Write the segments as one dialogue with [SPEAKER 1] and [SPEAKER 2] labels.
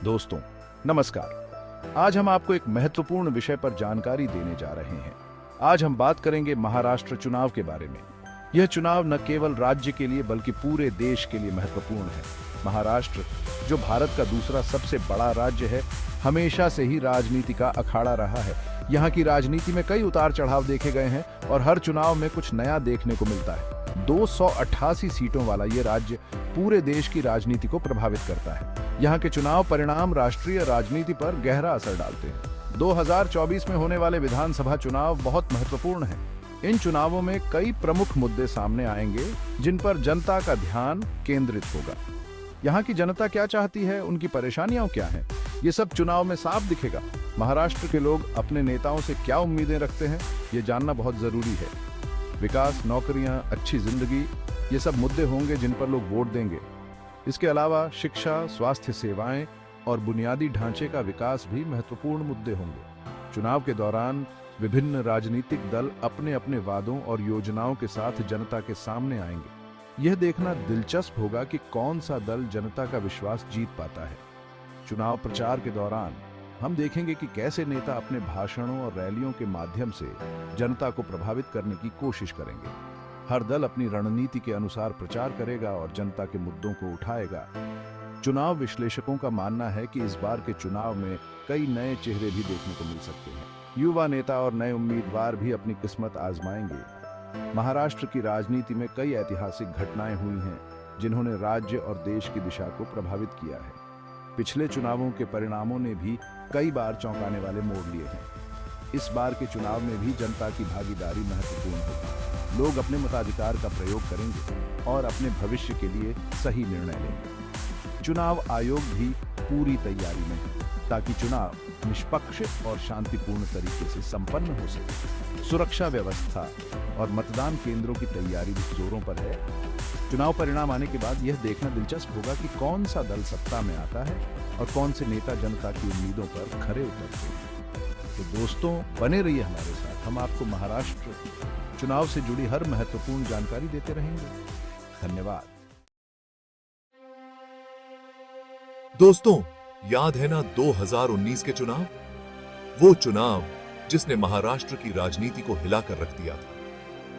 [SPEAKER 1] दोस्तों नमस्कार। आज हम आपको एक महत्वपूर्ण विषय पर जानकारी देने जा रहे हैं। आज हम बात करेंगे महाराष्ट्र चुनाव के बारे में। यह चुनाव न केवल राज्य के लिए बल्कि पूरे देश के लिए महत्वपूर्ण है। महाराष्ट्र, जो भारत का दूसरा सबसे बड़ा राज्य है, हमेशा से ही राजनीति का अखाड़ा रहा है। यहाँ की राजनीति में कई उतार चढ़ाव देखे गए हैं और हर चुनाव में कुछ नया देखने को मिलता है। 288 सीटों वाला ये राज्य पूरे देश की राजनीति को प्रभावित करता है। यहाँ के चुनाव परिणाम राष्ट्रीय राजनीति पर गहरा असर डालते हैं। 2024 में होने वाले विधानसभा चुनाव बहुत महत्वपूर्ण हैं। इन चुनावों में कई प्रमुख मुद्दे सामने आएंगे जिन पर जनता का ध्यान केंद्रित होगा। यहाँ की जनता क्या चाहती है, उनकी परेशानियां क्या हैं, ये सब चुनाव में साफ दिखेगा। महाराष्ट्र के लोग अपने नेताओं से क्या उम्मीदें रखते हैं, ये जानना बहुत जरूरी है। विकास, नौकरियां, अच्छी जिंदगी, ये सब मुद्दे होंगे जिन पर लोग वोट देंगे। इसके अलावा शिक्षा, स्वास्थ्य सेवाएं और बुनियादी ढांचे का विकास भी महत्वपूर्ण मुद्दे होंगे। चुनाव के दौरान विभिन्न राजनीतिक दल अपने अपने वादों और योजनाओं के साथ जनता के सामने आएंगे। यह देखना दिलचस्प होगा कि कौन सा दल जनता का विश्वास जीत पाता है। चुनाव प्रचार के दौरान हम देखेंगे कि कैसे नेता अपने भाषणों और रैलियों के माध्यम से जनता को प्रभावित करने की कोशिश करेंगे। हर दल अपनी रणनीति के अनुसार प्रचार करेगा और जनता के मुद्दों को उठाएगा। चुनाव विश्लेषकों का मानना है कि इस बार के चुनाव में कई नए चेहरे भी देखने को मिल सकते हैं। युवा नेता और नए उम्मीदवार भी अपनी किस्मत आजमाएंगे। महाराष्ट्र की राजनीति में कई ऐतिहासिक घटनाएं हुई हैं जिन्होंने राज्य और देश की दिशा को प्रभावित किया है। पिछले चुनावों के परिणामों ने भी कई बार चौंकाने वाले मोड़ लिए हैं। इस बार के चुनाव में भी जनता की भागीदारी महत्वपूर्ण होगी। लोग अपने मताधिकार का प्रयोग करेंगे और अपने भविष्य के लिए सही निर्णय लेंगे। चुनाव आयोग भी पूरी तैयारी में है ताकि चुनाव निष्पक्ष और शांतिपूर्ण तरीके से संपन्न हो सके। सुरक्षा व्यवस्था और मतदान केंद्रों की तैयारी भी जोरों पर है। चुनाव परिणाम आने के बाद यह देखना दिलचस्प होगा कि कौन सा दल सत्ता में आता है और कौन से नेता जनता की उम्मीदों पर खरे उतरते हैं। तो दोस्तों बने रहिए हमारे साथ। हम आपको महाराष्ट्र चुनाव से जुड़ी हर महत्वपूर्ण जानकारी देते रहेंगे। धन्यवाद।
[SPEAKER 2] दोस्तों, याद है ना 2019 के चुनाव? वो चुनाव जिसने महाराष्ट्र की राजनीति को हिलाकर रख दिया था।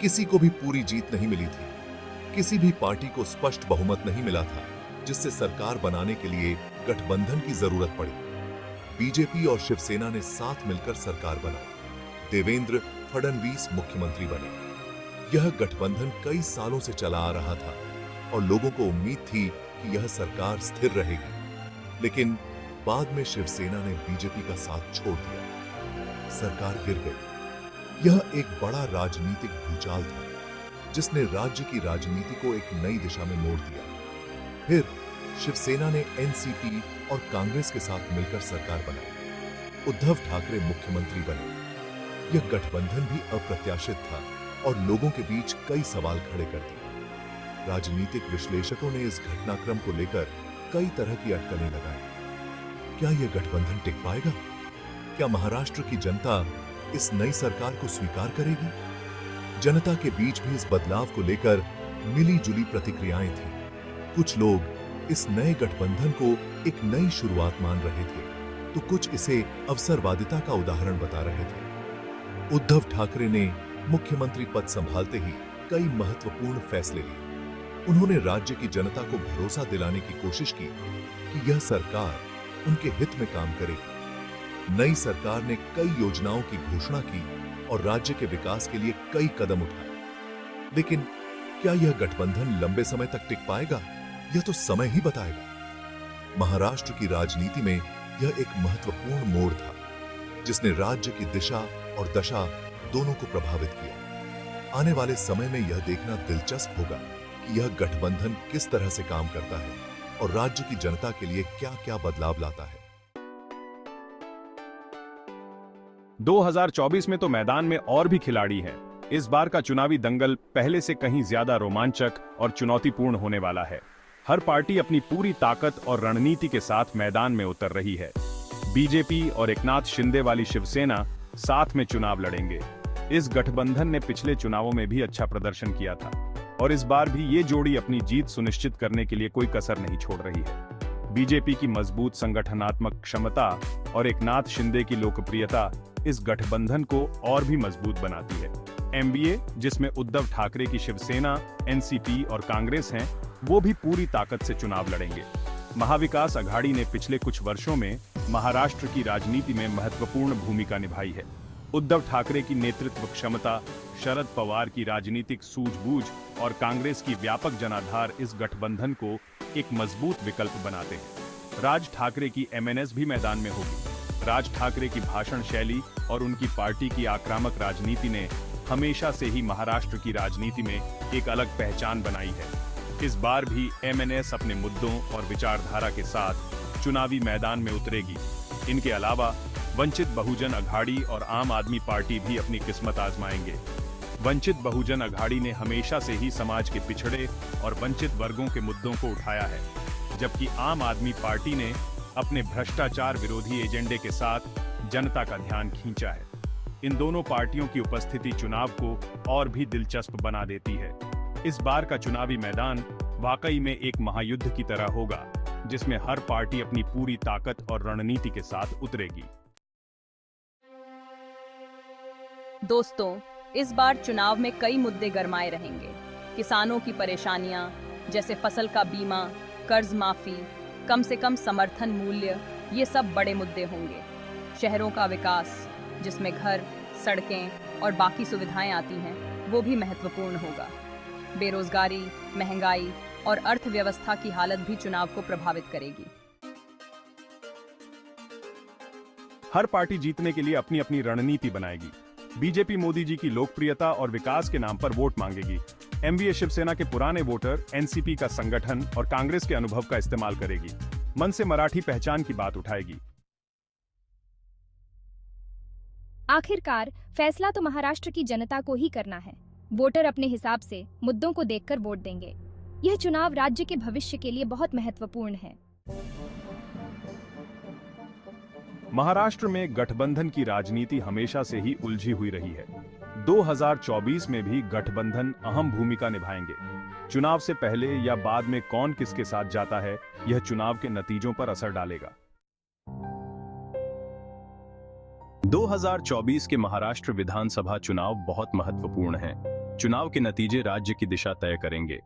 [SPEAKER 2] किसी को भी पूरी जीत नहीं मिली थी। किसी भी पार्टी को स्पष्ट बहुमत नहीं मिला था, जिससे सरकार बनाने के लिए गठबंधन की जरूरत पड़ी। बीजेपी और शिवसेना ने साथ मिलकर सरकार बनाई। देवेंद्र फडणवीस मुख्यमंत्री बने। यह गठबंधन कई सालों से चला आ रहा था और लोगों को उम्मीद थी कि यह सरकार स्थिर रहेगी। लेकिन बाद में शिवसेना ने बीजेपी का साथ छोड़ दिया। सरकार गिर गई। यह एक बड़ा राजनीतिक भूचाल था जिसने राज्य की राजनीति को एक नई दिशा में मोड़ दिया। फिर शिवसेना ने एनसीपी और कांग्रेस के साथ मिलकर सरकार बनाई। उद्धव ठाकरे मुख्यमंत्री बने। यह गठबंधन भी अप्रत्याशित था और लोगों के बीच कई सवाल खड़े कर दिए। राजनीतिक विश्लेषकों ने इस घटनाक्रम को लेकर कई तरह की अटकलें लगाई। क्या यह गठबंधन टिक पाएगा? क्या महाराष्ट्र की जनता इस नई सरकार को स्वीकार करेगी? जनता के बीच भी इस बदलाव को लेकर मिली जुली प्रतिक्रियाएं थी। कुछ लोग इस नए गठबंधन को एक नई शुरुआत मान रहे थे, तो कुछ इसे अवसरवादिता का उदाहरण बता रहे थे। उद्धव ठाकरे ने मुख्यमंत्री पद संभालते ही कई महत्वपूर्ण फैसले लिए। उन्होंने राज्य की जनता को भरोसा दिलाने की कोशिश की कि यह सरकार उनके हित में काम करेगी। नई सरकार ने कई योजनाओं की घोषणा की और राज्य के विकास के लिए कई कदम उठाए। लेकिन क्या यह गठबंधन लंबे समय तक टिक पाएगा? यह तो समय ही बताएगा। महाराष्ट्र की राजनीति में यह एक महत्वपूर्ण मोड़ था जिसने राज्य की दिशा और दशा दोनों को प्रभावित किया। आने वाले समय में यह देखना दिलचस्प होगा कि यह गठबंधन किस तरह से काम करता है और राज्य की जनता के लिए क्या-क्या बदलाव लाता है।
[SPEAKER 3] 2024 में तो मैदान में और भी खिलाड़ी हैं। इस बार का चुनावी दंगल पहले से कहीं ज्यादा रोमांचक और चुनौतीपूर्ण होने वाला है। हर पार्टी अपनी पूरी ताकत और रणनीति के साथ मैदान में उतर रही है। बीजेपी और एकनाथ शिंदे वाली शिवसेना साथ में चुनाव लड़ेंगे। इस गठबंधन ने पिछले चुनावों में भी अच्छा प्रदर्शन किया था और इस बार भी ये जोड़ी अपनी जीत सुनिश्चित करने के लिए कोई कसर नहीं छोड़ रही है। बीजेपी की मजबूत संगठनात्मक क्षमता और एकनाथ शिंदे की लोकप्रियता इस गठबंधन को और भी मजबूत बनाती है। एनडीए, जिसमें उद्धव ठाकरे की शिवसेना, एनसीपी और कांग्रेस हैं, वो भी पूरी ताकत से चुनाव लड़ेंगे। महाविकास अघाड़ी ने पिछले कुछ वर्षों में महाराष्ट्र की राजनीति में महत्वपूर्ण भूमिका निभाई है। उद्धव ठाकरे की नेतृत्व क्षमता, शरद पवार की राजनीतिक सूझबूझ और कांग्रेस की व्यापक जनाधार इस गठबंधन को एक मजबूत विकल्प बनाते हैं। राज ठाकरे की एमएनएस भी मैदान में होगी। राज ठाकरे की भाषण शैली और उनकी पार्टी की आक्रामक राजनीति ने हमेशा से ही महाराष्ट्र की राजनीति में एक अलग पहचान बनाई है। इस बार भी एमएनएस अपने मुद्दों और विचारधारा के साथ चुनावी मैदान में उतरेगी। इनके अलावा वंचित बहुजन अघाड़ी और आम आदमी पार्टी भी अपनी किस्मत आजमाएंगे। वंचित बहुजन अघाड़ी ने हमेशा से ही समाज के पिछड़े और वंचित वर्गों के मुद्दों को उठाया है, जबकि आम आदमी पार्टी ने अपने भ्रष्टाचार विरोधी एजेंडे के साथ जनता का ध्यान खींचा है। इन दोनों पार्टियों की उपस्थिति चुनाव को और भी दिलचस्प बना देती है। इस बार का चुनावी मैदान वाकई में एक महायुद्ध की तरह होगा, जिसमें हर पार्टी अपनी पूरी ताकत और रणनीति के साथ उतरेगी।
[SPEAKER 4] दोस्तों, इस बार चुनाव में कई मुद्दे गरमाए रहेंगे। किसानों की परेशानियां, जैसे फसल का बीमा, कर्ज माफी, कम से कम समर्थन मूल्य, ये सब बड़े मुद्दे होंगे। शहरों का विकास, जिसमें घर, सड़कें और बाकी सुविधाएं आती हैं, वो भी महत्वपूर्ण होगा। बेरोजगारी, महंगाई और अर्थव्यवस्था की हालत भी चुनाव को प्रभावित करेगी।
[SPEAKER 3] हर पार्टी जीतने के लिए अपनी अपनी रणनीति बनाएगी। बीजेपी मोदी जी की लोकप्रियता और विकास के नाम पर वोट मांगेगी। एमवीए शिवसेना के पुराने वोटर, एनसीपी का संगठन और कांग्रेस के अनुभव का इस्तेमाल करेगी। मन से मराठी पहचान की बात उठाएगी।
[SPEAKER 5] आखिरकार फैसला तो महाराष्ट्र की जनता को ही करना है। वोटर अपने हिसाब से मुद्दों को देखकर वोट देंगे। यह चुनाव राज्य के भविष्य के लिए बहुत महत्वपूर्ण है।
[SPEAKER 3] महाराष्ट्र में गठबंधन की राजनीति हमेशा से ही उलझी हुई रही है। 2024 में भी गठबंधन अहम भूमिका निभाएंगे। चुनाव से पहले या बाद में कौन किसके साथ जाता है, यह चुनाव के नतीजों पर असर डालेगा। 2024 के महाराष्ट्र विधानसभा चुनाव बहुत महत्वपूर्ण हैं। चुनाव के नतीजे राज्य की दिशा तय करेंगे।